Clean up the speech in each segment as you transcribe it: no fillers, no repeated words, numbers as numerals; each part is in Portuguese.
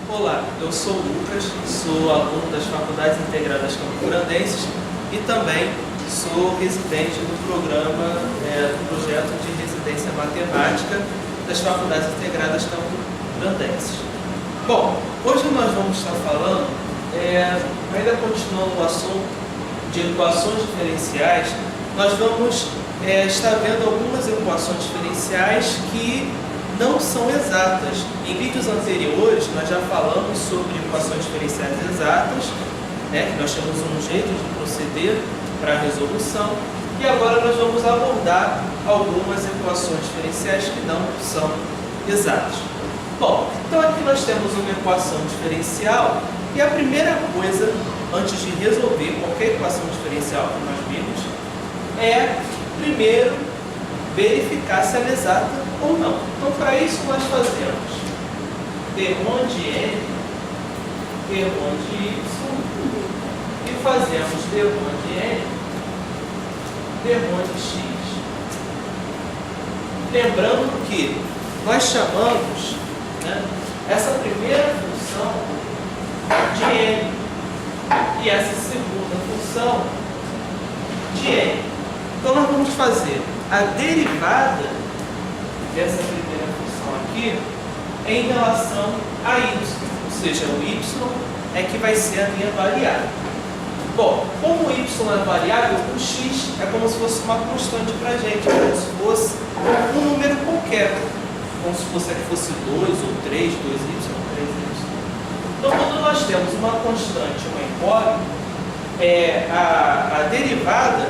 Olá, eu sou o Lucas, sou aluno das Faculdades Integradas Campo-Grandenses e também sou residente do programa do projeto de residência matemática das Faculdades Integradas Campo-Grandenses. Bom, hoje nós vamos estar falando, ainda continuando o assunto de equações diferenciais, nós vamos estar vendo algumas equações diferenciais que não são exatas. Em vídeos anteriores nós já falamos sobre equações diferenciais exatas, que nós temos um jeito de proceder para a resolução, e agora nós vamos abordar algumas equações diferenciais que não são exatas. Bom, então aqui nós temos uma equação diferencial, e a primeira coisa, antes de resolver qualquer equação diferencial que nós vimos, é primeiro verificar se ela é exata ou não. Então, para isso, nós fazemos d1 de n, d1 de y, e fazemos d1 de n, d1 de x. Lembrando que nós chamamos essa primeira função de n e essa segunda função de n. Então, nós vamos fazer a derivada dessa primeira função aqui em relação a y, ou seja, o y é que vai ser a minha variável. Bom, como o y é variável, o x é como se fosse uma constante para a gente, como se fosse um número qualquer, como se fosse 2 ou 3, 2y, 3y. Então, quando nós temos uma constante, uma incógnita, a derivada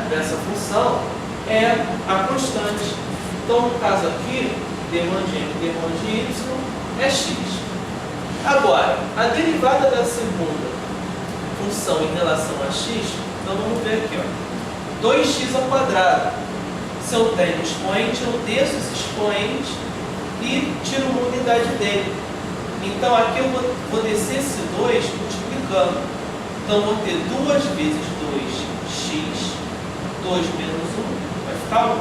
dessa função é a constante. Então, no caso aqui, d1 de n, d1 de y é x. Agora, a derivada da segunda função em relação a x, então vamos ver aqui, 2x ao quadrado. Se eu tenho expoente, eu desço esse expoente e tiro uma unidade dele. Então, aqui eu vou descer esse 2 multiplicando. Então, vou ter 2 vezes 2x, 2 menos 1, vai ficar 1.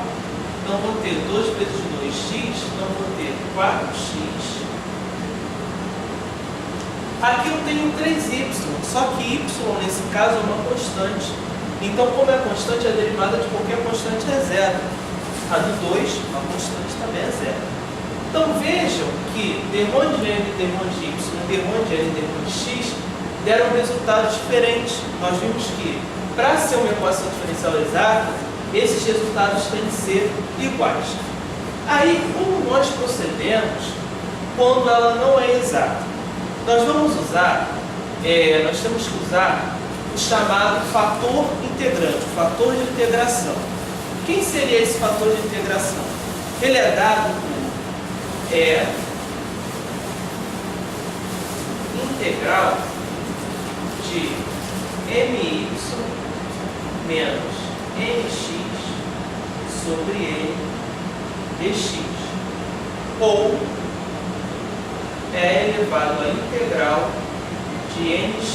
Então, vou ter 2 vezes 2x, então vou ter 4x. Aqui eu tenho 3y, só que y, nesse caso, é uma constante. Então, como é constante, a derivada de qualquer constante é zero. A do 2, a constante também é zero. Então, vejam que d1 de n, d1 de y, d1 de n e d1 de x deram resultados diferentes. Nós vimos que, para ser uma equação diferencial exata, esses resultados têm que ser iguais. Aí, como nós procedemos quando ela não é exata? Nós vamos usar, nós temos que usar o chamado fator integrante, o fator de integração. Quem seria esse fator de integração? Ele é dado por integral de my menos nx sobre n dx, ou é elevado à integral de nx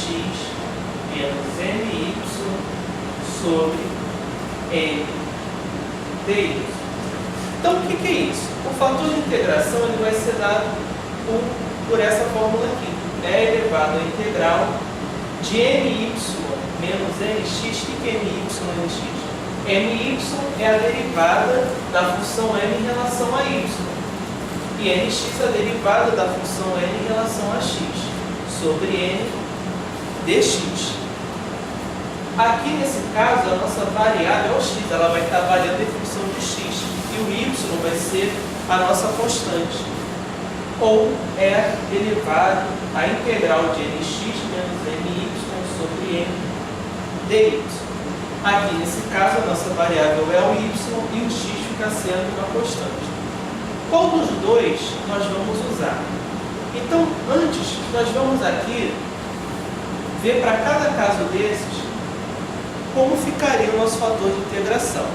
menos my sobre n dy. Então, o que é isso? O fator de integração ele vai ser dado por essa fórmula aqui. É elevado à integral de my menos nx. O que é my menos nx? My é a derivada da função m em relação a y. E nx é a derivada da função n em relação a x, sobre n dx. Aqui, nesse caso, a nossa variável é o x, ela vai estar variando em função de x. E o y vai ser a nossa constante. Ou é elevado à integral de nx menos my sobre n dy. Aqui, nesse caso, a nossa variável é o y e o x fica sendo uma constante. Qual dos dois nós vamos usar? Então, antes, nós vamos aqui ver para cada caso desses como ficaria o nosso fator de integração.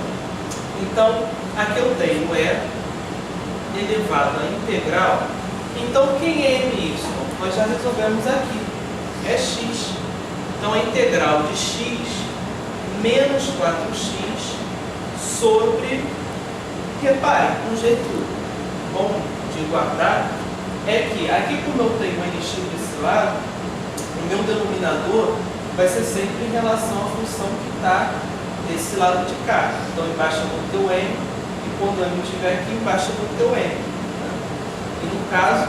Então, aqui eu tenho elevado à integral. Então, quem é my? Nós já resolvemos aqui. É x. Então, a integral de x menos 4x sobre, repare, um jeito bom de guardar é que aqui, como eu tenho um NX desse lado, o meu denominador vai ser sempre em relação à função que está desse lado de cá. Então, embaixo do teu n, e quando eu estiver aqui, embaixo do teu n. E no caso,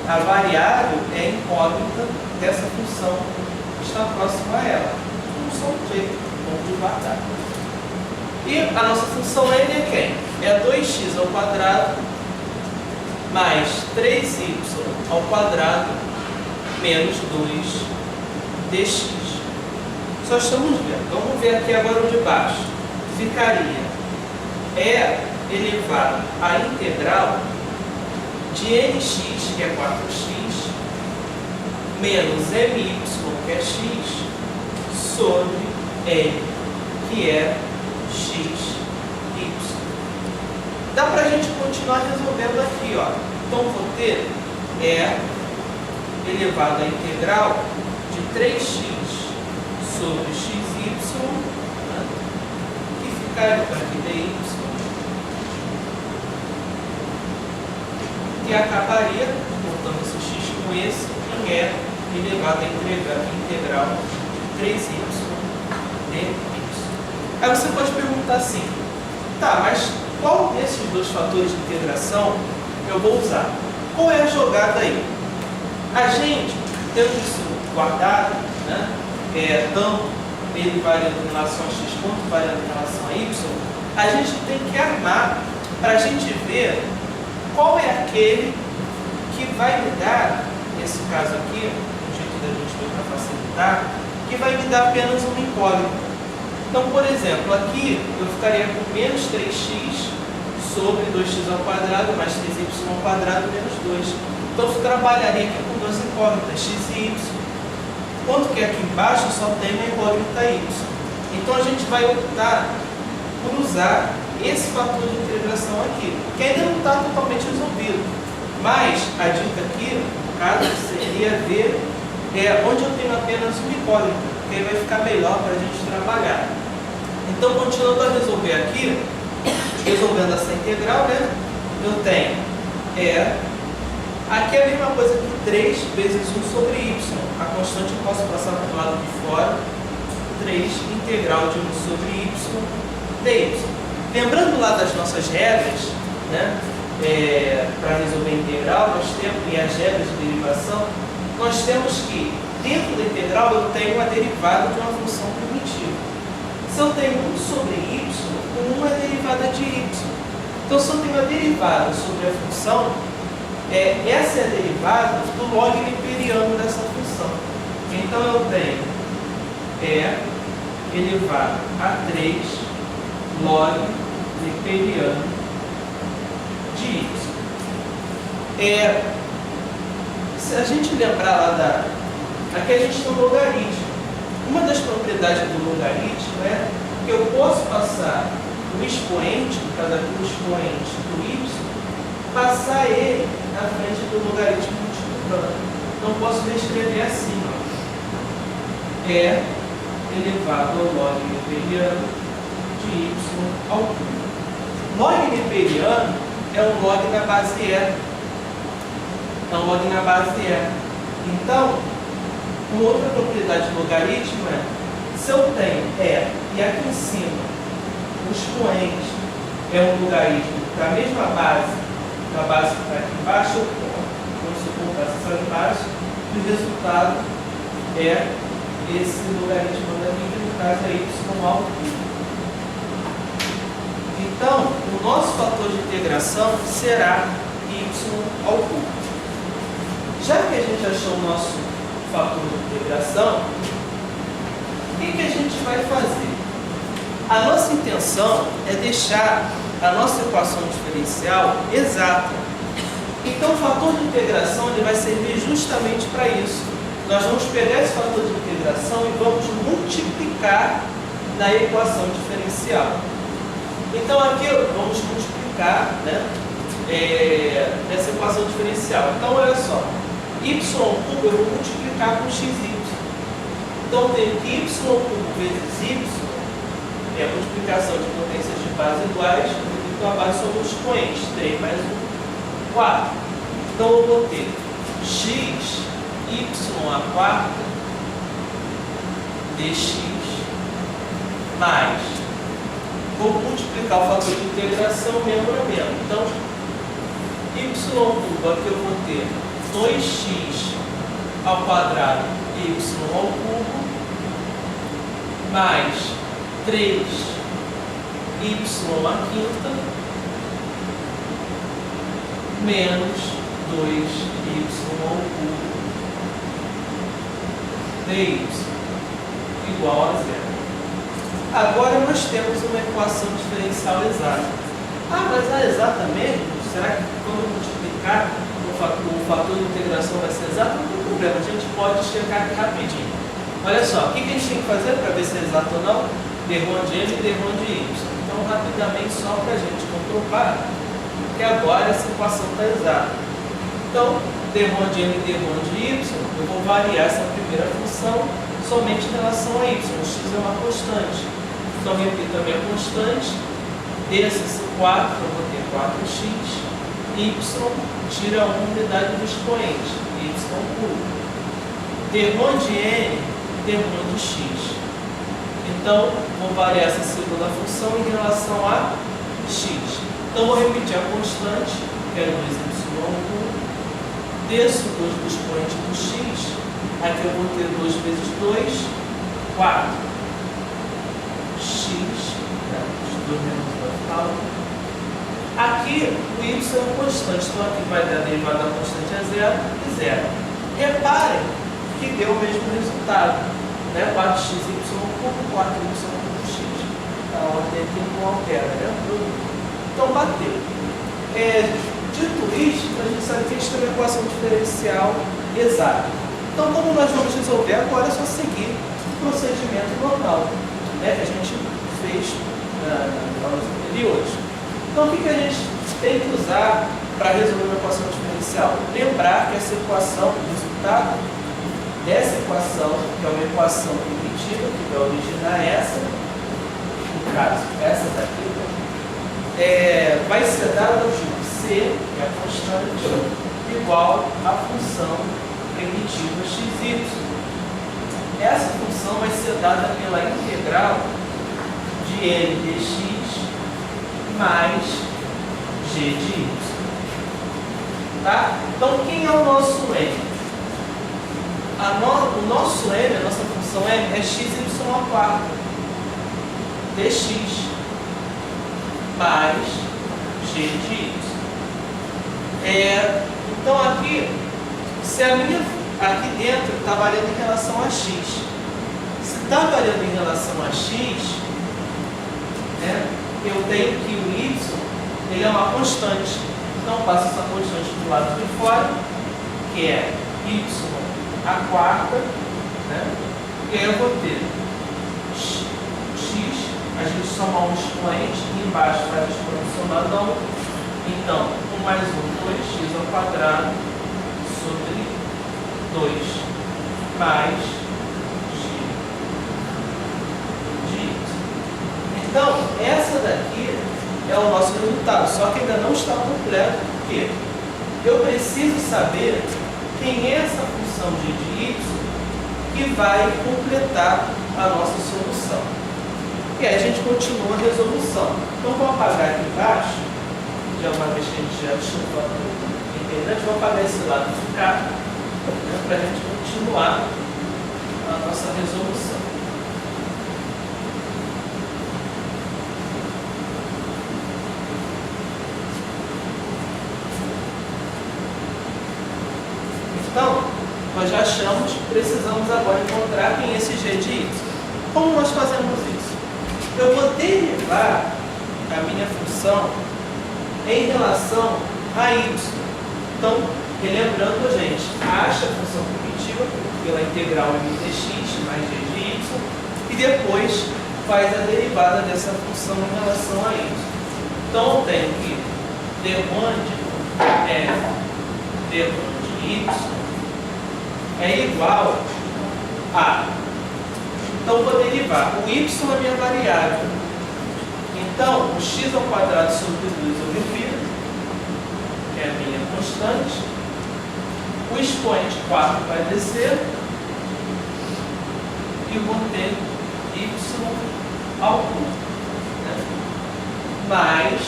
a variável é incógnita dessa função que está próxima a ela. Função T, ponto de guardar. E a nossa função n é quem? É 2x ao quadrado mais 3y ao quadrado menos 2dx. Só estamos vendo. Vamos ver aqui agora o de baixo. Ficaria elevado à integral de nx, que é 4x, menos my, que é x, sobre n, que é x, y. Dá para a gente continuar resolvendo aqui, ó. Então, vou ter elevado à integral de 3x sobre xy, né? Que ficaria para aqui dy, que acabaria, cortando esse x com esse, em elevado à integral de 3y dy. Aí você pode perguntar assim, tá, mas qual desses dois fatores de integração eu vou usar? Qual é a jogada aí? A gente, tendo isso guardado, né, tanto ele variando em relação a x quanto variando em relação a y, a gente tem que armar para a gente ver qual é aquele que vai me dar, nesse caso aqui, o jeito da gente ver para facilitar, que vai me dar apenas uma incógnita. Então, por exemplo, aqui eu ficaria com menos 3x sobre 2x ao quadrado mais 3y ao quadrado menos 2. Então, eu trabalharia aqui com duas incógnitas, x e y. Enquanto que aqui embaixo só tem uma incógnita y. Então, a gente vai optar por usar esse fator de integração aqui, que ainda não está totalmente resolvido. Mas a dica aqui, no caso, seria ver onde eu tenho apenas uma incógnita, que aí vai ficar melhor para a gente trabalhar. Então, continuando a resolver aqui, resolvendo essa integral, né? Eu tenho aqui é a mesma coisa que 3 vezes 1 sobre y. A constante eu posso passar para o lado de fora. 3 integral de 1 sobre y dy. Lembrando lá das nossas regras, né? Para resolver a integral, nós temos, e as regras de derivação, nós temos que, dentro da integral, eu tenho uma derivada de uma função primitiva. Se eu tenho 1 sobre y, o 1 é derivada de y. Então, se eu tenho a derivada sobre a função, essa é a derivada do log neperiano dessa função. Então, eu tenho elevado a 3 log neperiano de y. Se a gente lembrar lá aqui a gente tem um logaritmo. Uma das propriedades do logaritmo é que eu posso passar o expoente, no caso aqui o expoente do y, passar ele na frente do logaritmo multiplicando. Então posso reescrever assim, ó. Elevado ao log neperiano de y ao cubo. Log neperiano é um log na base e. É um log na base e. Então, uma outra propriedade do logaritmo é, se eu tenho e aqui em cima o expoente é um logaritmo da mesma base, da base que está aqui embaixo, vamos supor que está aqui embaixo, e o resultado é esse logaritmo daqui, que no caso é y ao cubo. Então, o nosso fator de integração será y ao cubo. Já que a gente achou o nosso fator de integração, o que a gente vai fazer? A nossa intenção é deixar a nossa equação diferencial exata. Então, o fator de integração ele vai servir justamente para isso. Nós vamos pegar esse fator de integração e vamos multiplicar na equação diferencial. Então, aqui vamos multiplicar, né, nessa equação diferencial. Então, olha só. Y cubo eu vou multiplicar com xy. Então, eu tenho que y cubo vezes y é a multiplicação de potências de base iguais, então a base sobre os expoentes, 3 mais 1, 4. Então, eu vou ter x y à quarta dx mais, vou multiplicar o fator de integração membro a membro. Então, y cubo aqui eu vou ter 2x ao quadrado y ao cubo mais 3y à quinta menos 2y ao cubo dy igual a zero. Agora nós temos uma equação diferencial exata. Ah, mas a exata mesmo? Será que quando multiplicar o fator de integração vai ser exato? Não tem problema, a gente pode checar aqui rapidinho. Olha só, o que a gente tem que fazer para ver se é exato ou não? D1 de M e D1 de Y. Então, rapidamente, só para a gente comprovar que agora essa equação está exata. Então, D1 de M e D1 de Y, eu vou variar essa primeira função somente em relação a Y. O x é uma constante. Então, repito a minha constante. Desses 4, eu vou ter 4x. Y tira uma unidade do expoente. Y cubo. D1 de N, D1 de x. Então, vou variar essa segunda função em relação a x. Então, vou repetir a constante, que é 2y cubo. Desço 2 do expoente do x. Aqui eu vou ter 2 vezes 2, 4. X, os dois menos o final. Aqui o y é constante, então aqui vai dar a derivada da constante é zero e zero. Reparem que deu o mesmo resultado, né? 4xy cubo, 4y cubo x. A ordem aqui não altera, né? Então bateu. Dito isto, a gente sabe que a gente tem uma equação diferencial exata. Então, como nós vamos resolver agora, é só seguir o procedimento normal, né, que a gente fez nas aulas anteriores. Então, o que a gente tem que usar para resolver uma equação diferencial? Lembrar que essa equação, o resultado dessa equação, que é uma equação primitiva, que vai originar essa, no caso, essa daqui, vai ser dada ao tipo C, que é a constante, igual à função primitiva xy. Essa função vai ser dada pela integral de n dx mais g de y. Tá? Então, quem é o nosso n? O nosso n, a nossa função n, é xy à quarta dx mais g de y. Então, aqui, se a minha aqui dentro está variando em relação a x. Se está variando em relação a x, né, eu tenho que o y ele é uma constante. Então, passo essa constante do lado de fora, que é y à quarta, né, e aí eu vou ter x, a gente somar um expoente, e embaixo faz o expoente somadão. Então, 1 mais 1, 2x ao quadrado sobre 2 mais g de y. Então, essa daqui é o nosso resultado, só que ainda não está completo, porque eu preciso saber quem é essa função g de y que vai completar a nossa solução. E aí a gente continua a resolução. Então, vou apagar aqui embaixo, já uma vez que a gente já deixou a internet, vou apagar esse lado de cá, para a gente continuar a nossa resolução. Então, nós já achamos, precisamos agora encontrar quem é esse g de y. Como nós fazemos isso? Eu vou derivar a minha função em relação a y. Então, relembrando a gente, acha a função primitiva pela integral m dx mais g de y e depois faz a derivada dessa função em relação a y. Então, eu tenho que d1 de f d1 de y é igual a... Então, eu vou derivar. O y é a minha variável. Então, o x ao quadrado sobre 2 eu refiro, que é a minha constante, O expoente 4 vai descer e vou ter y ao cubo, né? Mais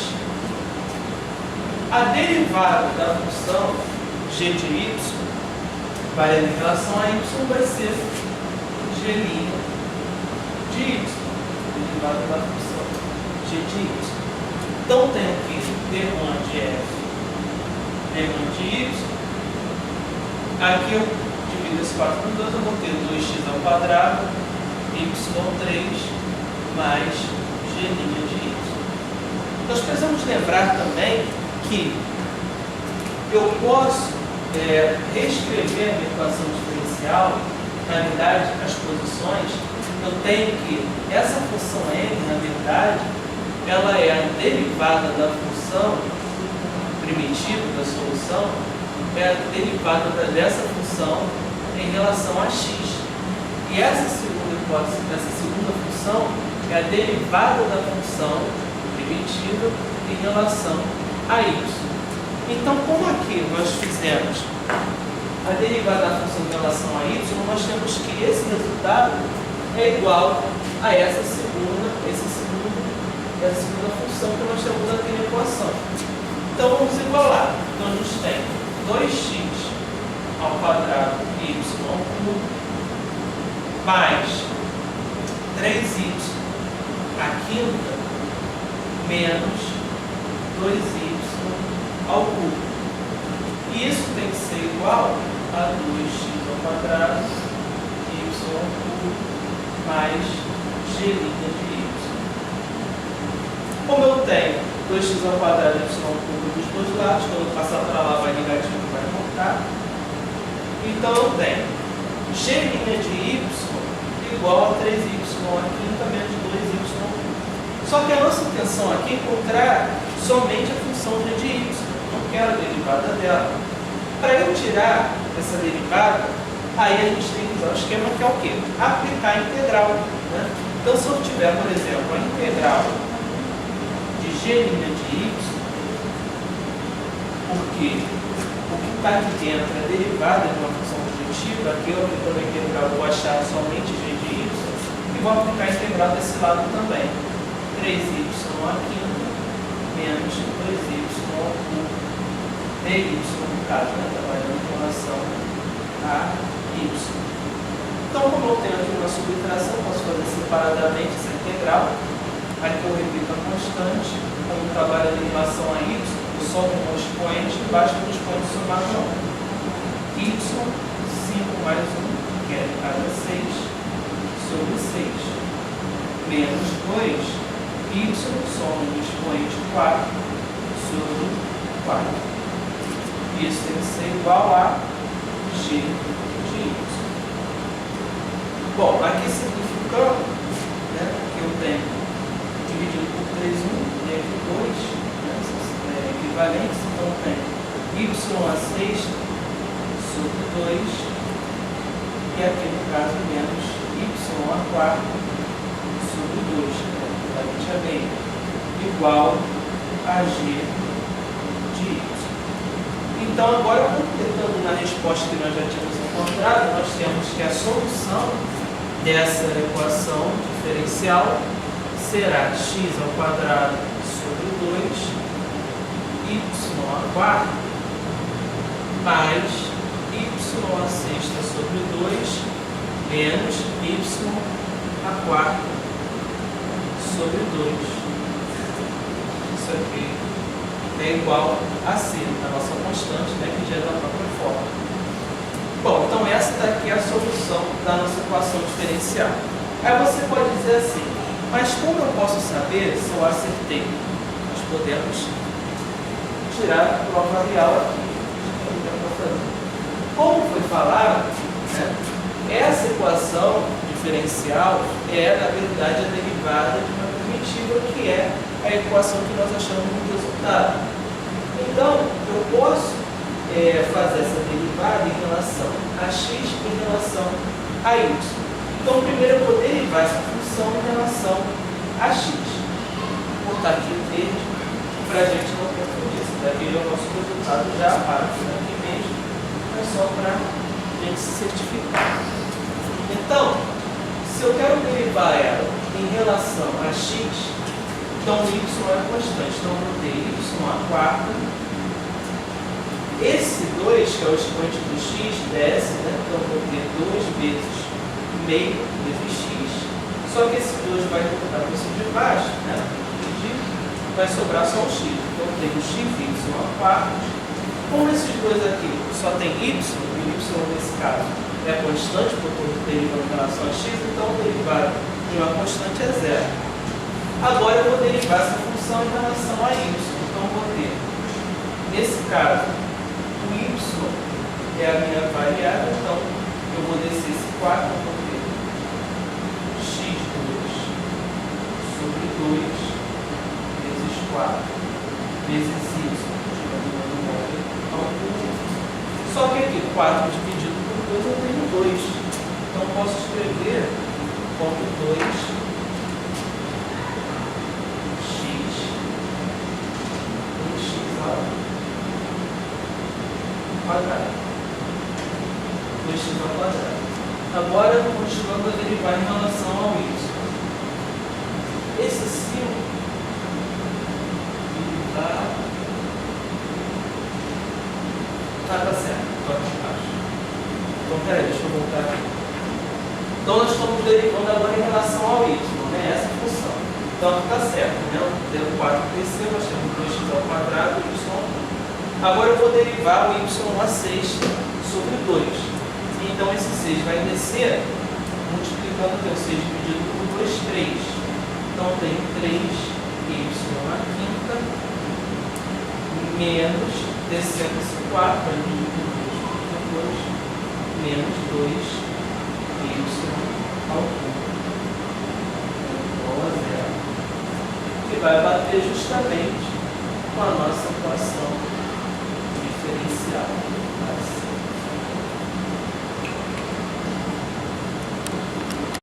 a derivada da função g de y variando em relação a y vai ser g' de y, derivada da função g de y. Então tenho aqui d1 de f, d1 de y. Aqui eu divido esse 4 por 2, eu vou ter 2x ao quadrado, y3 mais g' de y. Nós precisamos lembrar também que eu posso reescrever a minha equação diferencial. Na verdade, as posições, eu tenho que essa função n, na verdade, ela é a derivada da função primitiva da solução, é a derivada dessa função em relação a x. E essa segunda hipótese, essa segunda função é a derivada da função primitiva em relação a y. Então, como aqui nós fizemos a derivada da função em relação a y, nós temos que esse resultado é igual a essa segunda função que nós temos aqui na equação. Então, vamos igualar. Então, a gente tem 2x ao quadrado y ao cubo mais 3y à quinta menos 2y ao cubo. E isso tem que ser igual a 2x ao quadrado y ao cubo mais g' de y. Como eu tenho 2x ao quadrado y ao cubo dos dois lados, quando eu passar para lá vai negativo, vai voltar. Então eu tenho g' de y igual a 3y à quinta menos 2y ao cubo. Só que a nossa intenção aqui é encontrar somente a função g de y. Não quero a derivada dela. Para eu tirar essa derivada, aí a gente tem que usar o esquema que é o quê? Aplicar a integral, né? Então, se eu tiver, por exemplo, a integral de g' de y, porque o que está aqui dentro é a derivada de uma função objetiva, aqui eu aplicando a integral vou achar somente g de y, e vou aplicar a integral desse lado também. 3y à quinta menos 2y ao cubo dy, no caso, né, trabalhando em relação a y. Então, como eu tenho aqui uma subtração, posso fazer separadamente essa integral. Aqui eu repito a constante, como trabalho em relação a y, eu somo um expoente e baixo um expoente somado a 1. Y, 5 mais 1, que é cada 6, sobre 6. Menos 2, y, soma um expoente 4, sobre 4. Isso tem que ser igual a g de y. Bom, aqui simplificando, né, que eu tenho dividido por 3, 1 e aqui 2, né, equivalentes, então eu tenho y a 6 sobre 2 e aqui no caso menos y a 4 sobre 2, equivalente a meio, igual a g de y. Então, agora, completando na resposta que nós já tínhamos encontrado, nós temos que a solução dessa equação diferencial será x ao quadrado sobre 2, y a 4, mais y a sexta sobre 2, menos y a 4 sobre 2. Isso aqui é igual a C, a nossa constante, né, que já é da própria forma. Bom, então essa daqui é a solução da nossa equação diferencial. Aí você pode dizer assim, mas como eu posso saber se eu acertei? Nós podemos tirar a prova real aqui. Como foi falado, né, essa equação diferencial é, na verdade, a derivada de uma primitiva, que é a equação que nós achamos no resultado. Então, eu posso fazer essa derivada em relação a x e em relação a y. Então, primeiro eu vou derivar essa função em relação a x. Vou botar aqui o verde para a gente não confundir. Esse daqui é o nosso resultado já para aqui mesmo. é só para a gente se certificar. Então, se eu quero derivar ela em relação a x, então o y é constante. Então, eu vou ter y à quarta. Esse 2, que é o expoente do x, desce, né? Então, eu vou ter 2 vezes meio vezes x. Só que esse 2 vai voltar para cima de baixo, né? Vai sobrar só o x. Então, eu tenho x y à quarta. Como esses dois aqui só tem y, e y nesse caso é constante, porque eu estou derivando em relação a x, então o derivado de uma constante é zero. Agora eu vou derivar essa função em relação a y. Então eu vou ter, nesse caso, o y é a minha variável, então eu vou descer esse 4, eu vou ter x2 sobre 2 vezes 4 vezes y. Só que aqui, 4 dividido por 2, eu tenho 2. Então, posso escrever como 2x ao quadrado. 2x ao quadrado. Agora, continuando a derivar em relação ao y. Esse 5 derivar... tá certo, estou aqui embaixo. Então, peraí, deixa eu voltar aqui. Então, nós estamos derivando agora em relação ao y, né? Essa função. Então, aqui está certo, né? O 4 cresceu, nós temos 2x ao quadrado e y ao 1. Agora, eu vou derivar o y a 6 sobre 2. Então, esse 6 vai descer, multiplicando o 6 dividido por 2, 3. Então, eu tenho 3y à quinta menos... descendo esse 4, vai dividir por 2, menos 2y ao cubo, igual a zero. Que vai bater justamente com a nossa equação diferencial.